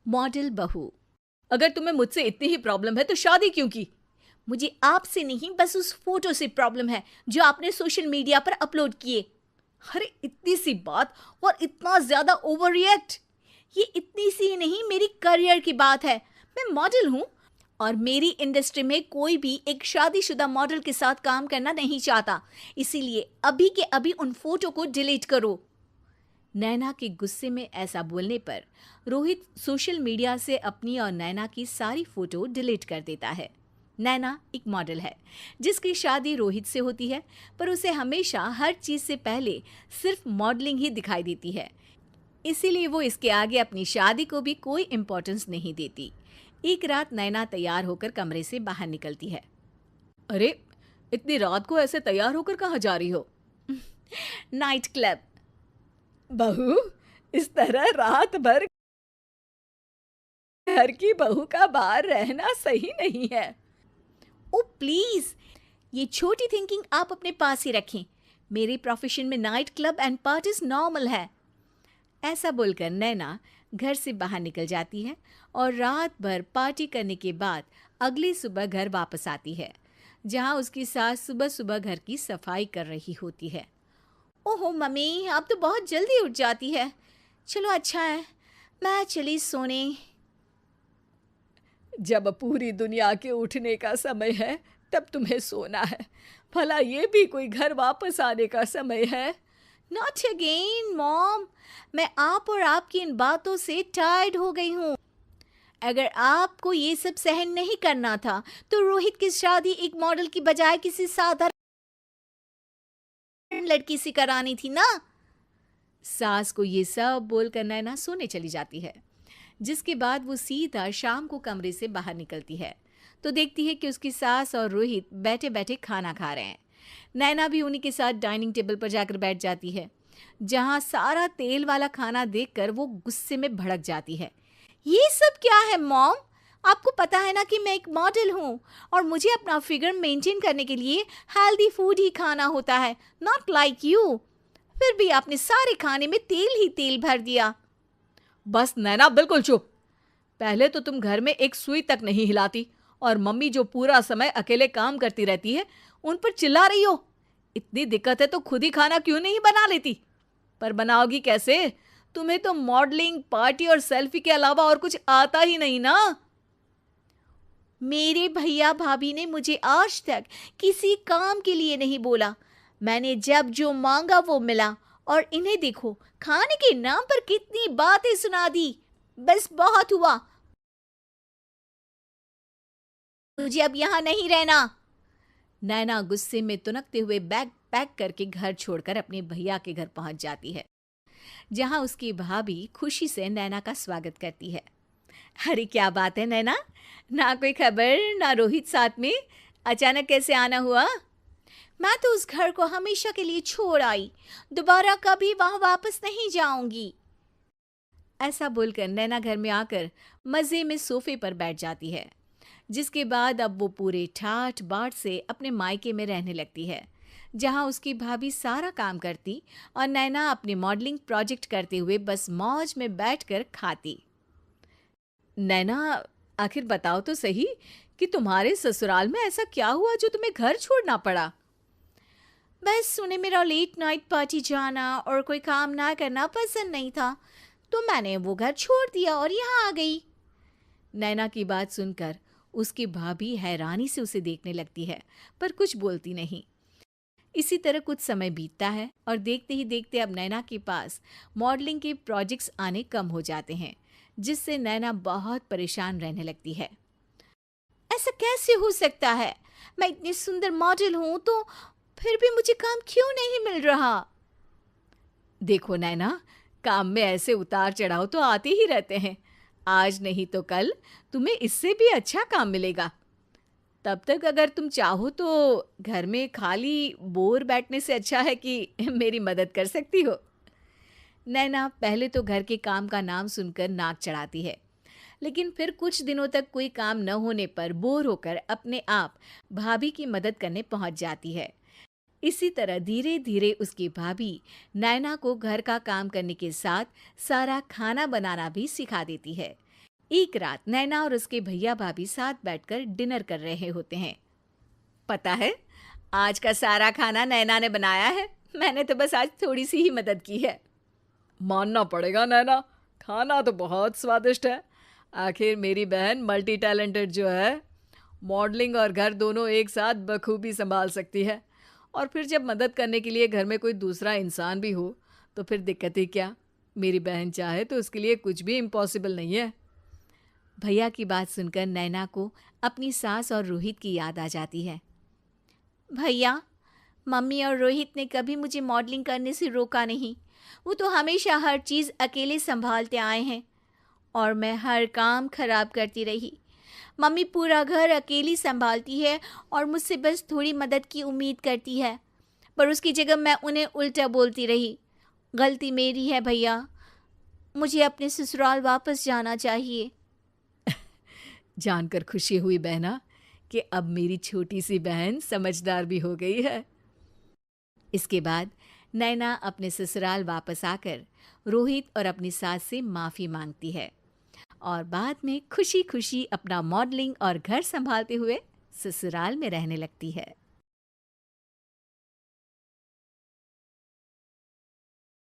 Model बहू। अगर तुम्हें मुझसे इतनी ही प्रॉब्लम है तो शादी क्यों की? मुझे आपसे नहीं, बस उस फोटो से प्रॉब्लम है जो आपने सोशल मीडिया पर अपलोड किए। अरे इतनी सी बात और इतना ज्यादा ओवर रिएक्ट। ये इतनी सी नहीं, मेरी करियर की बात है। मैं मॉडल हूँ और मेरी इंडस्ट्री में कोई भी एक शादीशुदा मॉडल के साथ काम करना नहीं चाहता। इसीलिए अभी के अभी उन फोटो को डिलीट करो। नैना के गुस्से में ऐसा बोलने पर रोहित सोशल मीडिया से अपनी और नैना की सारी फोटो डिलीट कर देता है। नैना एक मॉडल है जिसकी शादी रोहित से होती है, पर उसे हमेशा हर चीज से पहले सिर्फ मॉडलिंग ही दिखाई देती है। इसीलिए वो इसके आगे अपनी शादी को भी कोई इम्पोर्टेंस नहीं देती। एक रात नैना तैयार होकर कमरे से बाहर निकलती है। अरे इतनी रात को ऐसे तैयार होकर कहाँ जा रही हो? Night club. बहू, इस तरह रात भर घर की बहू का बाहर रहना सही नहीं है। ओ प्लीज, ये छोटी थिंकिंग आप अपने पास ही रखें। मेरे प्रोफेशन में night club and parties normal है। ऐसा बोलकर नैना घर से बाहर निकल जाती है और रात भर पार्टी करने के बाद अगली सुबह घर वापस आती है, जहां उसकी सास सुबह सुबह घर की सफाई कर रही होती है। ओहो मम्मी, आप तो बहुत जल्दी उठ जाती है। चलो अच्छा है, मैं चली सोने। जब पूरी दुनिया के उठने का समय है तब तुम्हें सोना है। भला ये भी कोई घर वापस आने का समय है? नॉट अगेन मॉम, मैं आप और आपकी इन बातों से टायर्ड हो गई हूँ। अगर आपको ये सब सहन नहीं करना था तो रोहित की शादी एक मॉडल की बजाय किसी साधारण लड़की से करानी थी ना। सास को ये सब बोलकर नैना सोने चली जाती है, जिसके बाद वो सीधा शाम को कमरे से बाहर निकलती है तो देखती है कि उसकी सास और रोहित बैठे बैठे खाना खा रहे हैं। नैना भी उन्हीं के साथ डाइनिंग टेबल पर जाकर बैठ जाती है, जहां सारा तेल वाला खाना देखकर वो गुस्से में भड़क जाती है। ये सब क्या है मॉम? आपको पता है ना कि मैं एक मॉडल हूँ और मुझे अपना फिगर मेंटेन करने के लिए हेल्दी फूड ही खाना होता है, नॉट लाइक यू। फिर भी आपने सारे खाने में तेल ही तेल भर दिया। बस नैना, बिल्कुल चुप। पहले तो तुम घर में एक सुई तक नहीं हिलाती और मम्मी जो पूरा समय अकेले काम करती रहती है उन पर चिल्ला रही हो। इतनी दिक्कत है तो खुद ही खाना क्यों नहीं बना लेती? पर बनाओगी कैसे? तुम्हें तो मॉडलिंग, पार्टी और सेल्फी के अलावा और कुछ आता ही नहीं ना। मेरे भैया भाभी ने मुझे आज तक किसी काम के लिए नहीं बोला। मैंने जब जो मांगा वो मिला और इन्हें देखो, खाने के नाम पर कितनी बातें सुना दी। बस बहुत हुआ, मुझे अब यहाँ नहीं रहना। नैना गुस्से में तुनकते हुए बैग पैक करके घर छोड़कर अपने भैया के घर पहुंच जाती है, जहां उसकी भाभी खुशी से नैना का स्वागत करती है। अरे क्या बात है नैना, ना कोई खबर ना रोहित साथ में, अचानक कैसे आना हुआ? मैं तो उस घर को हमेशा के लिए छोड़ आई, दोबारा कभी वहां वापस नहीं जाऊंगी। ऐसा बोलकर नैना घर में आकर मजे में सोफे पर बैठ जाती है, जिसके बाद अब वो पूरे ठाठ बाट से अपने मायके में रहने लगती है, जहां उसकी भाभी सारा काम करती और नैना अपने मॉडलिंग प्रोजेक्ट करते हुए बस मौज में बैठकर खाती। नैना, आखिर बताओ तो सही कि तुम्हारे ससुराल में ऐसा क्या हुआ जो तुम्हें घर छोड़ना पड़ा? बस उन्हें मेरा लेट नाइट पार्टी जाना और कोई काम ना करना पसंद नहीं था, तो मैंने वो घर छोड़ दिया और यहाँ आ गई। नैना की बात सुनकर उसकी भाभी हैरानी से उसे देखने लगती है, पर कुछ बोलती नहीं। इसी तरह कुछ समय बीतता है और देखते ही देखते अब नैना के पास मॉडलिंग के प्रोजेक्ट्स आने कम हो जाते हैं, जिससे नैना बहुत परेशान रहने लगती है। ऐसा कैसे हो सकता है? मैं इतनी सुंदर मॉडल हूं तो फिर भी मुझे काम क्यों नहीं मिल रहा? देखो नैना, काम में ऐसे उतार चढ़ाव तो आते ही रहते हैं। आज नहीं तो कल तुम्हें इससे भी अच्छा काम मिलेगा। तब तक अगर तुम चाहो तो घर में खाली बोर बैठने से अच्छा है कि मेरी मदद कर सकती हो। नैना पहले तो घर के काम का नाम सुनकर नाक चढ़ाती है, लेकिन फिर कुछ दिनों तक कोई काम न होने पर बोर होकर अपने आप भाभी की मदद करने पहुंच जाती है। इसी तरह धीरे धीरे उसकी भाभी नैना को घर का काम करने के साथ सारा खाना बनाना भी सिखा देती है। एक रात नैना और उसके भैया भाभी साथ बैठकर डिनर कर रहे होते हैं। पता है, आज का सारा खाना नैना ने बनाया है। मैंने तो बस आज थोड़ी सी ही मदद की है। मानना पड़ेगा नैना, खाना तो बहुत स्वादिष्ट है। आखिर मेरी बहन मल्टी टैलेंटेड जो है, मॉडलिंग और घर दोनों एक साथ बखूबी संभाल सकती है। और फिर जब मदद करने के लिए घर में कोई दूसरा इंसान भी हो तो फिर दिक्कत ही क्या। मेरी बहन चाहे तो उसके लिए कुछ भी इम्पॉसिबल नहीं है। भैया की बात सुनकर नैना को अपनी सास और रोहित की याद आ जाती है। भैया, मम्मी और रोहित ने कभी मुझे मॉडलिंग करने से रोका नहीं। वो तो हमेशा हर चीज़ अकेले संभालते आए हैं और मैं हर काम खराब करती रही। मम्मी पूरा घर अकेली संभालती है और मुझसे बस थोड़ी मदद की उम्मीद करती है, पर उसकी जगह मैं उन्हें उल्टा बोलती रही। गलती मेरी है भैया, मुझे अपने ससुराल वापस जाना चाहिए। जानकर खुशी हुई बहना कि अब मेरी छोटी सी बहन समझदार भी हो गई है। इसके बाद नैना अपने ससुराल वापस आकर रोहित और अपनी सास से माफ़ी मांगती है और बाद में खुशी खुशी अपना मॉडलिंग और घर संभालते हुए ससुराल में रहने लगती है।